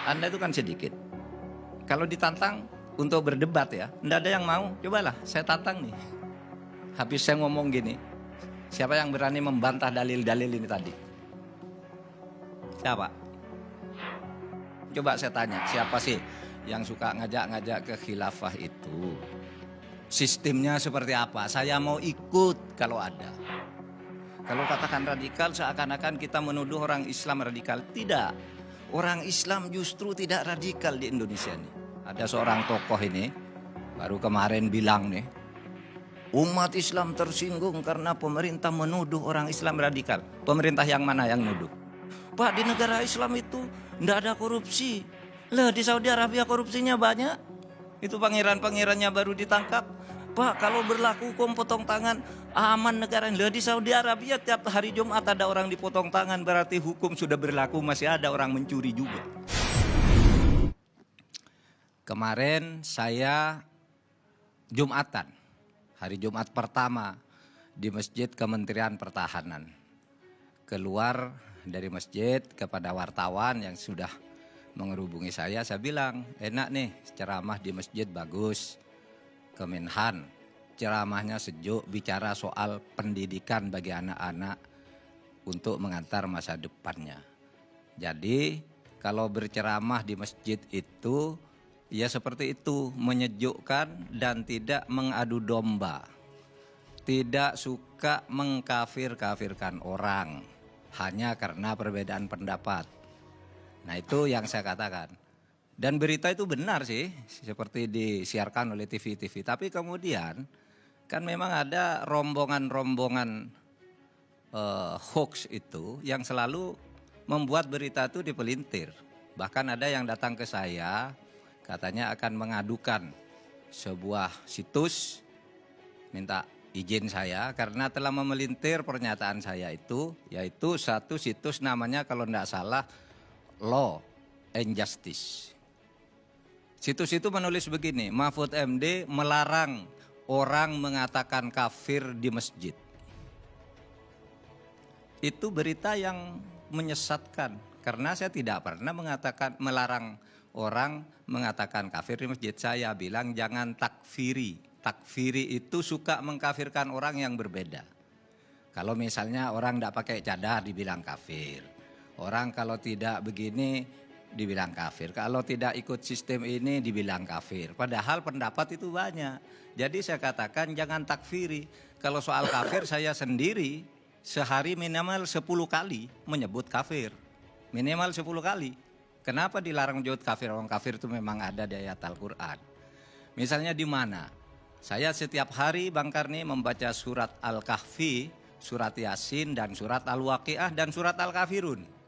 Anda itu kan sedikit. Kalau ditantang untuk berdebat ya, tidak ada yang mau. Cobalah, saya tantang nih. Habis saya ngomong gini, siapa yang berani membantah dalil-dalil ini tadi? Siapa? Coba saya tanya, siapa sih yang suka ngajak-ngajak ke khilafah itu? Sistemnya seperti apa? Saya mau ikut kalau ada. Kalau katakan radikal, seakan-akan kita menuduh orang Islam radikal. Tidak. Orang Islam justru tidak radikal di Indonesia ini. Ada seorang tokoh ini, baru kemarin bilang nih, umat Islam tersinggung karena pemerintah menuduh orang Islam radikal. Pemerintah yang mana yang nuduh? Pak, di negara Islam itu tidak ada korupsi. Lah, di Saudi Arabia korupsinya banyak. Itu pangeran-pangerannya baru ditangkap. Pak, kalau berlaku hukum potong tangan, aman negara. Lah, di Saudi Arabia tiap hari Jumat ada orang dipotong tangan, berarti hukum sudah berlaku, masih ada orang mencuri juga. Kemarin saya Jumatan, hari Jumat pertama di Masjid Kementerian Pertahanan. Keluar dari masjid kepada wartawan yang sudah mengerubungi saya bilang, enak nih ceramah di masjid, bagus. Kemenhan, ceramahnya sejuk, bicara soal pendidikan bagi anak-anak untuk mengantar masa depannya. Jadi kalau berceramah di masjid itu ya seperti itu, menyejukkan dan tidak mengadu domba. Tidak suka mengkafir-kafirkan orang hanya karena perbedaan pendapat. Nah, itu yang saya katakan. Dan berita itu benar sih, seperti disiarkan oleh TV-TV. Tapi kemudian kan memang ada rombongan-rombongan hoax itu yang selalu membuat berita itu dipelintir. Bahkan ada yang datang ke saya, katanya akan mengadukan sebuah situs, minta izin saya karena telah memelintir pernyataan saya itu, yaitu satu situs namanya kalau tidak salah Law and Justice. Situs itu menulis begini, Mahfud MD melarang orang mengatakan kafir di masjid. Itu berita yang menyesatkan karena saya tidak pernah melarang orang mengatakan kafir di masjid. Saya bilang jangan takfiri. Takfiri itu suka mengkafirkan orang yang berbeda. Kalau misalnya orang tidak pakai cadar dibilang kafir. Orang kalau tidak begini dibilang kafir. Kalau tidak ikut sistem ini dibilang kafir. Padahal pendapat itu banyak. Jadi saya katakan jangan takfiri. Kalau soal kafir saya sendiri sehari minimal 10 kali menyebut kafir. Minimal 10 kali. Kenapa dilarang menyebut kafir? Orang kafir itu memang ada di ayat Al-Quran. Misalnya di mana? Saya setiap hari Bang Karni membaca surat Al-Kahfi, surat Yasin, dan surat Al-Waqiah, dan surat Al-Kafirun.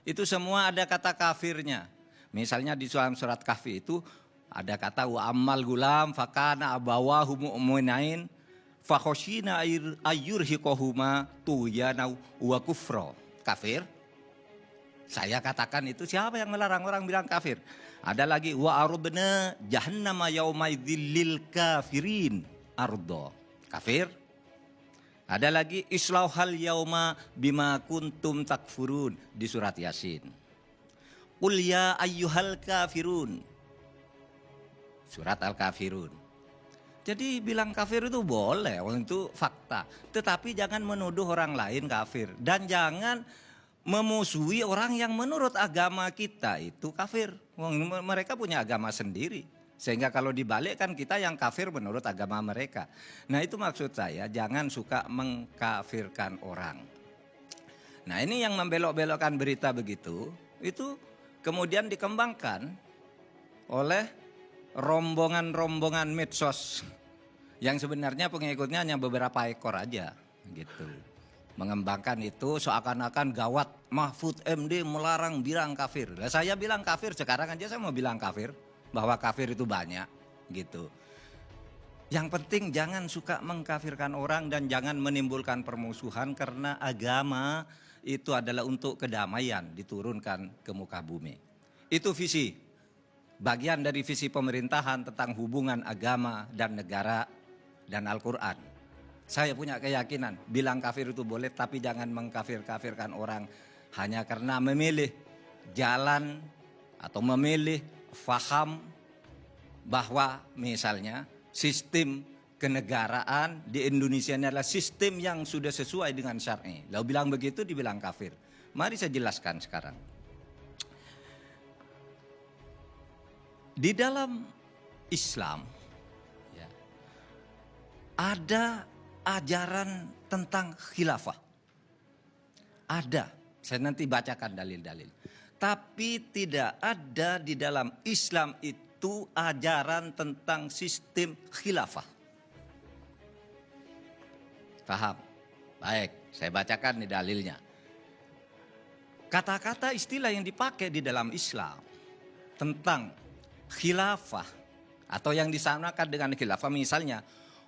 Itu semua ada kata kafirnya. Misalnya di dalam surat Kahfi itu ada kata wa ammal gulam fakana abawahu mu'minain fakhoshina ayyurhiqohuma tuyana wa kufro. Kafir. Saya katakan itu, siapa yang melarang orang bilang kafir? Ada lagi wa arubna jahannama yaumaidzil lil kafirin ardo. Kafir. Ada lagi islauhal yauma bima kuntum takfurun di surat Yasin. Qul ya ayyuhal kafirun. Surat Al-Kafirun. Jadi bilang kafir itu boleh, itu fakta. Tetapi jangan menuduh orang lain kafir. Dan jangan memusuhi orang yang menurut agama kita itu kafir. Mereka punya agama sendiri. Sehingga kalau dibalikkan kita yang kafir menurut agama mereka. Nah, itu maksud saya, jangan suka mengkafirkan orang. Nah, ini yang membelok-belokkan berita begitu, itu kemudian dikembangkan oleh rombongan-rombongan medsos yang sebenarnya pengikutnya hanya beberapa ekor aja gitu. Mengembangkan itu seakan-akan gawat, Mahfud MD melarang bilang kafir. Nah, saya bilang kafir, sekarang aja saya mau bilang kafir. Bahwa kafir itu banyak gitu. Yang penting jangan suka mengkafirkan orang dan jangan menimbulkan permusuhan karena agama itu adalah untuk kedamaian diturunkan ke muka bumi. Itu visi, bagian dari visi pemerintahan tentang hubungan agama dan negara dan Al-Quran. Saya punya keyakinan bilang kafir itu boleh, tapi jangan mengkafir-kafirkan orang hanya karena memilih jalan atau memilih faham bahwa misalnya sistem kenegaraan di Indonesia ini adalah sistem yang sudah sesuai dengan syar'i. Lalu bilang begitu dibilang kafir. Mari saya jelaskan sekarang. Di dalam Islam ya, ada ajaran tentang khilafah. Ada, saya nanti bacakan dalil-dalil. Tapi tidak ada di dalam Islam itu ajaran tentang sistem khilafah. Paham? Baik, saya bacakan nih dalilnya. Kata-kata istilah yang dipakai di dalam Islam tentang khilafah atau yang disamakan dengan khilafah, misalnya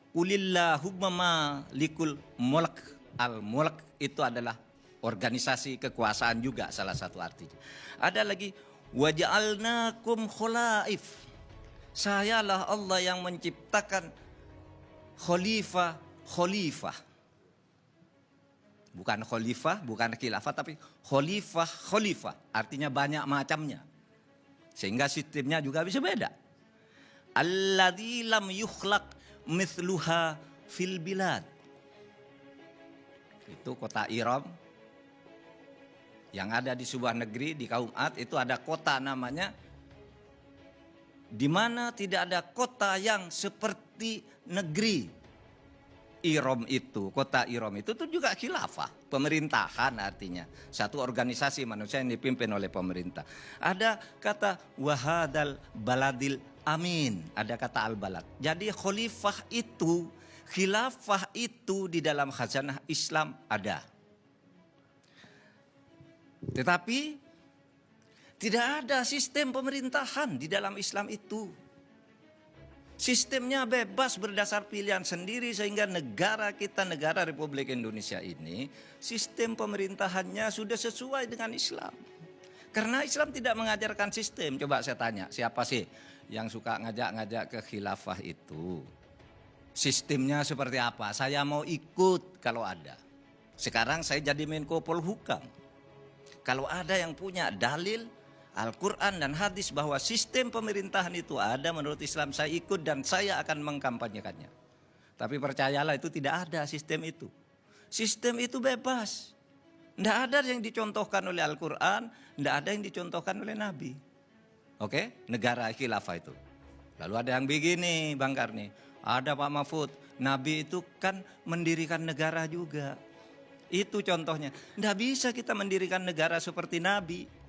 Qulillahumma malikul mulk. Al-mulk itu adalah organisasi kekuasaan juga salah satu artinya. Ada lagi waja'alnakum khulaif. Sayalah Allah yang menciptakan khalifah. Bukan khalifah, bukan khilafah, tapi khalifah. Artinya banyak macamnya. Sehingga sistemnya juga bisa beda. Alladzi lam yukhlaq mithluha fil bilad. Itu kota Iram yang ada di sebuah negeri di kaum Ad. Itu ada kota namanya, di mana tidak ada kota yang seperti negeri Iram itu. Kota Iram itu juga khilafah, pemerintahan artinya. Satu organisasi manusia yang dipimpin oleh pemerintah. Ada kata wahadal baladil amin, ada kata al-balad. Jadi khalifah itu, khilafah itu di dalam khazanah Islam ada. Tetapi tidak ada sistem pemerintahan di dalam Islam itu. Sistemnya bebas berdasar pilihan sendiri, sehingga negara kita, negara Republik Indonesia ini, sistem pemerintahannya sudah sesuai dengan Islam. Karena Islam tidak mengajarkan sistem. Coba saya tanya, siapa sih yang suka ngajak-ngajak ke khilafah itu? Sistemnya seperti apa? Saya mau ikut kalau ada. Sekarang saya jadi Menko Polhukam. Kalau ada yang punya dalil Al-Quran dan hadis bahwa sistem pemerintahan itu ada menurut Islam, saya ikut dan saya akan mengkampanyekannya. Tapi percayalah, itu tidak ada sistem itu. Sistem itu bebas. Tidak ada yang dicontohkan oleh Al-Quran, tidak ada yang dicontohkan oleh Nabi. Oke, negara khilafah itu. Lalu ada yang begini, Bang Karni. Ada Pak Mahfud, Nabi itu kan mendirikan negara juga. Itu contohnya. Tidak bisa kita mendirikan negara seperti Nabi.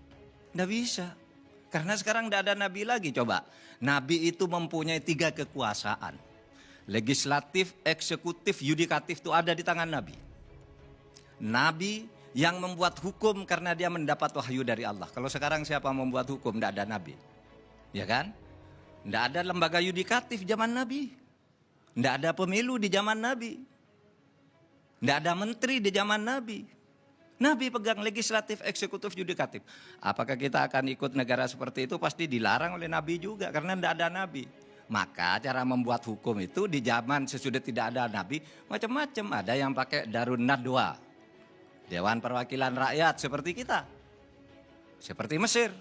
Tidak bisa. Karena sekarang tidak ada nabi lagi. Coba. Nabi itu mempunyai 3 kekuasaan. Legislatif, eksekutif, yudikatif itu ada di tangan nabi. Nabi yang membuat hukum karena dia mendapat wahyu dari Allah. Kalau sekarang siapa membuat hukum? Tidak ada nabi. Ya kan? Tidak ada lembaga yudikatif zaman nabi. Tidak ada pemilu di zaman nabi. Tidak ada menteri di zaman nabi. Nabi pegang legislatif, eksekutif, yudikatif. Apakah kita akan ikut negara seperti itu? Pasti dilarang oleh Nabi juga, karena tidak ada Nabi. Maka cara membuat hukum itu di zaman sesudah tidak ada Nabi, macam-macam. Ada yang pakai Darun Nadwa, Dewan Perwakilan Rakyat seperti kita. Seperti Mesir,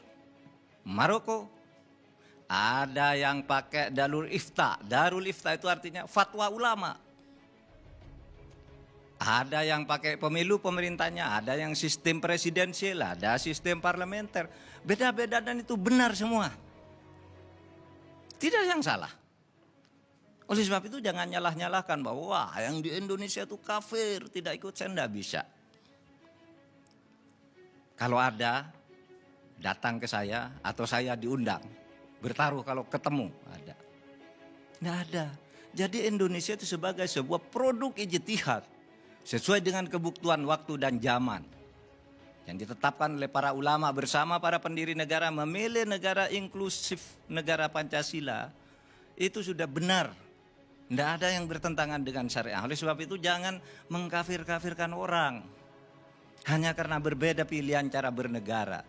Maroko. Ada yang pakai Darul Ifta. Darul Ifta itu artinya fatwa ulama. Ada yang pakai pemilu pemerintahnya, ada yang sistem presidensial, ada sistem parlementer. Beda-beda dan itu benar semua. Tidak yang salah. Oleh sebab itu jangan nyalah-nyalahkan bahwa wah, yang di Indonesia itu kafir, tidak ikut, saya tidak bisa. Kalau ada, datang ke saya atau saya diundang. Bertaruh kalau ketemu, ada. Tidak ada. Jadi Indonesia itu sebagai sebuah produk ijtihad. Sesuai dengan kebutuhan waktu dan zaman yang ditetapkan oleh para ulama bersama para pendiri negara, memilih negara inklusif, negara Pancasila, itu sudah benar. Tidak ada yang bertentangan dengan syariah. Oleh sebab itu jangan mengkafir-kafirkan orang hanya karena berbeda pilihan cara bernegara.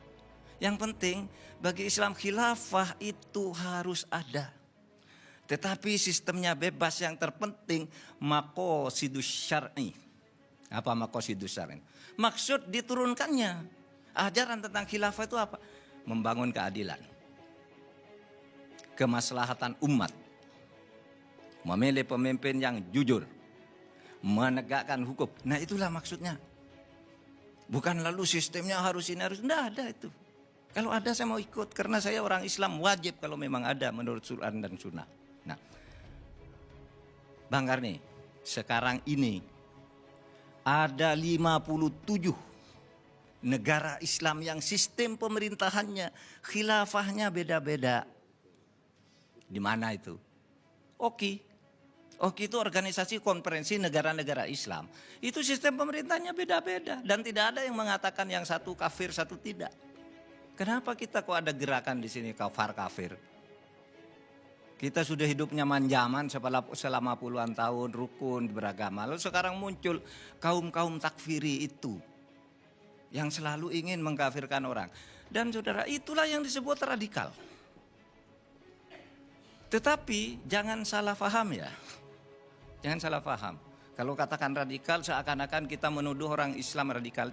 Yang penting bagi Islam khilafah itu harus ada. Tetapi sistemnya bebas, yang terpenting maqasidus syar'i. Apa maqasidus syar'i? Maksud diturunkannya ajaran tentang khilafah itu apa? membangun keadilan, kemaslahatan umat, memilih pemimpin yang jujur, menegakkan hukum. Nah itulah maksudnya. Bukan lalu sistemnya harus ini, harus, enggak ada itu. Kalau ada saya mau ikut, karena saya orang Islam, wajib kalau memang ada menurut Quran dan Sunnah. Nah, Bang Karni, sekarang ini ada 57 negara Islam yang sistem pemerintahannya, khilafahnya beda-beda. Di mana itu? Oki. Oki itu organisasi konferensi negara-negara Islam. Itu sistem pemerintahnya beda-beda. Dan tidak ada yang mengatakan yang satu kafir, satu tidak. Kenapa kita kok ada gerakan di sini kafir? Kita sudah hidup nyaman zaman selama puluhan tahun, rukun, beragama. Lalu sekarang muncul kaum-kaum takfiri itu. Yang selalu ingin mengkafirkan orang. Dan saudara, itulah yang disebut radikal. Tetapi jangan salah paham ya. Jangan salah paham. Kalau katakan radikal seakan-akan kita menuduh orang Islam radikal.